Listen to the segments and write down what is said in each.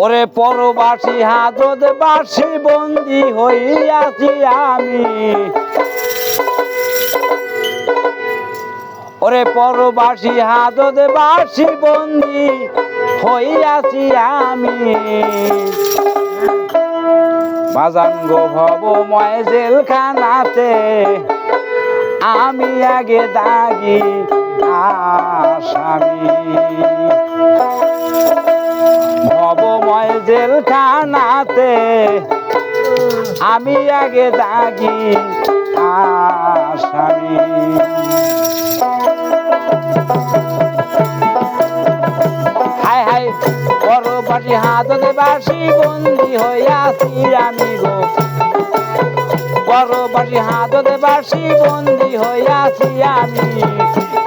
ওরে পরবাসী হাজত বাসী বন্দী হইয়াছি আমি, ওরে পরবাসী হাজত বাসী বন্দী হইয়াছি আমি। বাজান গো ভবময় জেলখানাতে আমি আগে দাগি আসামি। ভবময় জেলখানাতে আমি আগে দাগি আসামি। হায় হায় পরবাসী হাজতে বাসী বন্দী হইয়াছি আমি গো, পরবাসী হাজতে বাসী বন্দী হইয়াছি আমি।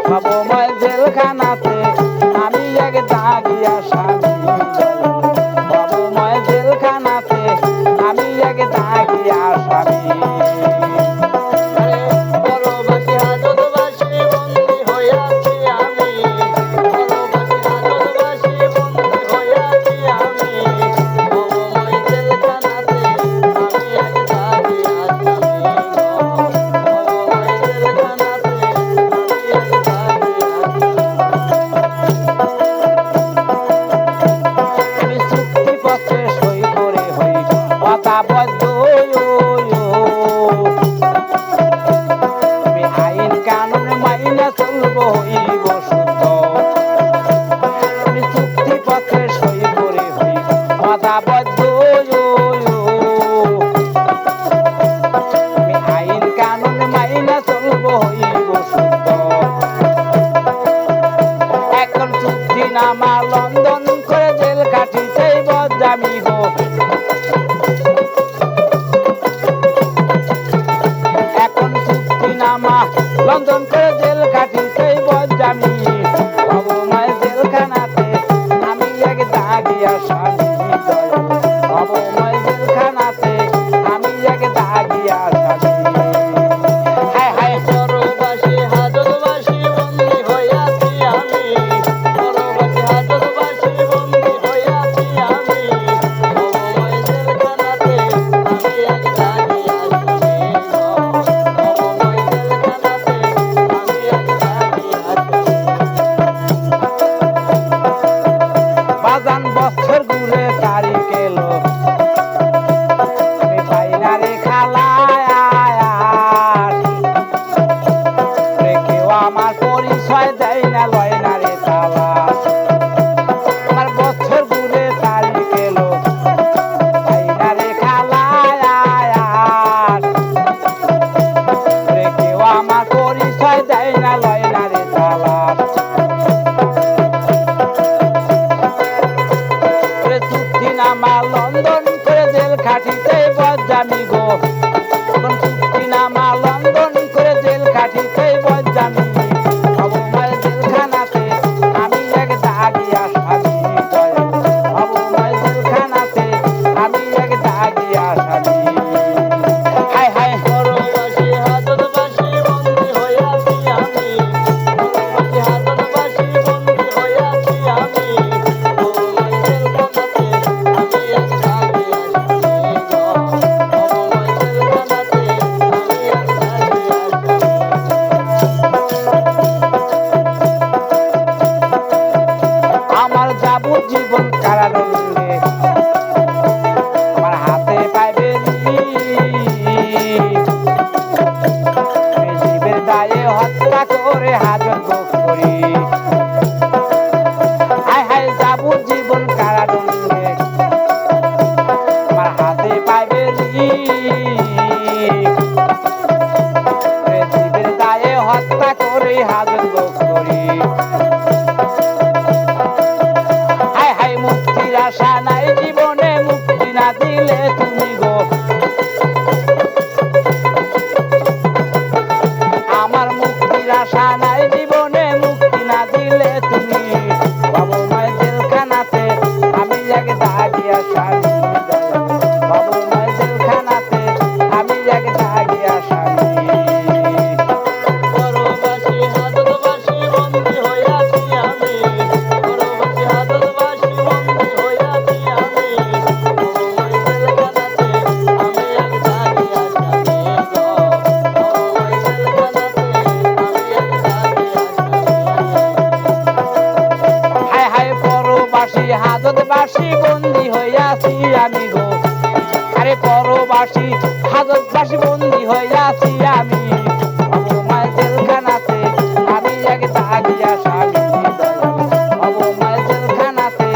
ভবময় জেলখানাতে আমি আগে দাগি আসামি। ভবময় জেলখানাতে আমি আগে দাগি আসামি। লন্ডন করে জেল কাটিতে বদজামি গো, এখন চুক্তিনামা লন্ডন করে জেল কাটিতে বদজামি। ভবময় জেলখানাতে আমি আগে দাগি আসামি। ভবময় জেলখানাতে আমি আগে দাগি আসামি। বছর ঘুরে তারিখ এলো আমি পাই না রে খালায়, কেউ আমার পরিচয় দেয় না, লয় না রে তালা। আমার বছর ঘুরে তারিখ এলো পাই না রে খালায়, কেউ আমার পরিচয় দেয় না, লয় না রে তালা। চুক্তিনামা লন্ডন করে জেল খাটিতে বদজামি গো, চুক্তিনামা লন্ডন করে জেল খাটিতে বদজামি। ভবময় জেলখানাতে আমি এক দাগি আসামি। ভবময় জেলখানাতে আমি এক দাগি আসামি। হায় হায় পরবাসী হাজত বাসী বন্দী হইয়াছি আমি, পরবাসী হাজত বাসী বন্দী হইয়াছি আমি। জীবন কারাদণ্ডে আমার হাতে পাইবে জীবের দায়ে হত্যা করে হাজত ভোগ করি। হায় হায় যাবো জীবন কারাদণ্ডে আমার হাতে পাইবে জীবের দায়ে হত্যা করে হাজত ভোগ করি। মুক্তির আশা নাই জীবনে, মুক্তি না দিলে তুমি গো, আমার মুক্তির আশা নাই জীবনে, মুক্তি না দিলে তুমি। ভবময় জেলখানাতে আমি এক দাগি আসামি। ভবময় জেলখানাতে আমি এক দাগি আসামি। পরবাসী হাজত বাসী বন্দী হইয়াছি আমি, পরবাসী হাজত বাসী বন্দী হইয়াছি আমি। পরবাসী হাজতবাসী বন্দী হইয়াছি আমি গো, আরে পরবাসী হাজতবাসী বন্দী হইয়াছি আমি, অবমায় জেলখানাতে আমি এক দাগিয়া স্বামী দয়াল, অবমায় জেলখানাতে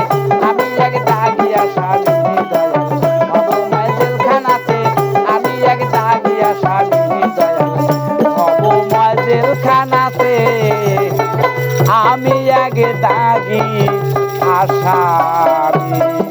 আমি এক দাগিয়া স্বামী দয়াল, অবমায় জেলখানাতে আমি এক দাগিয়া স্বামী দয়াল, অবমায় জেলখানাতে আমি এক দাগি আসামি।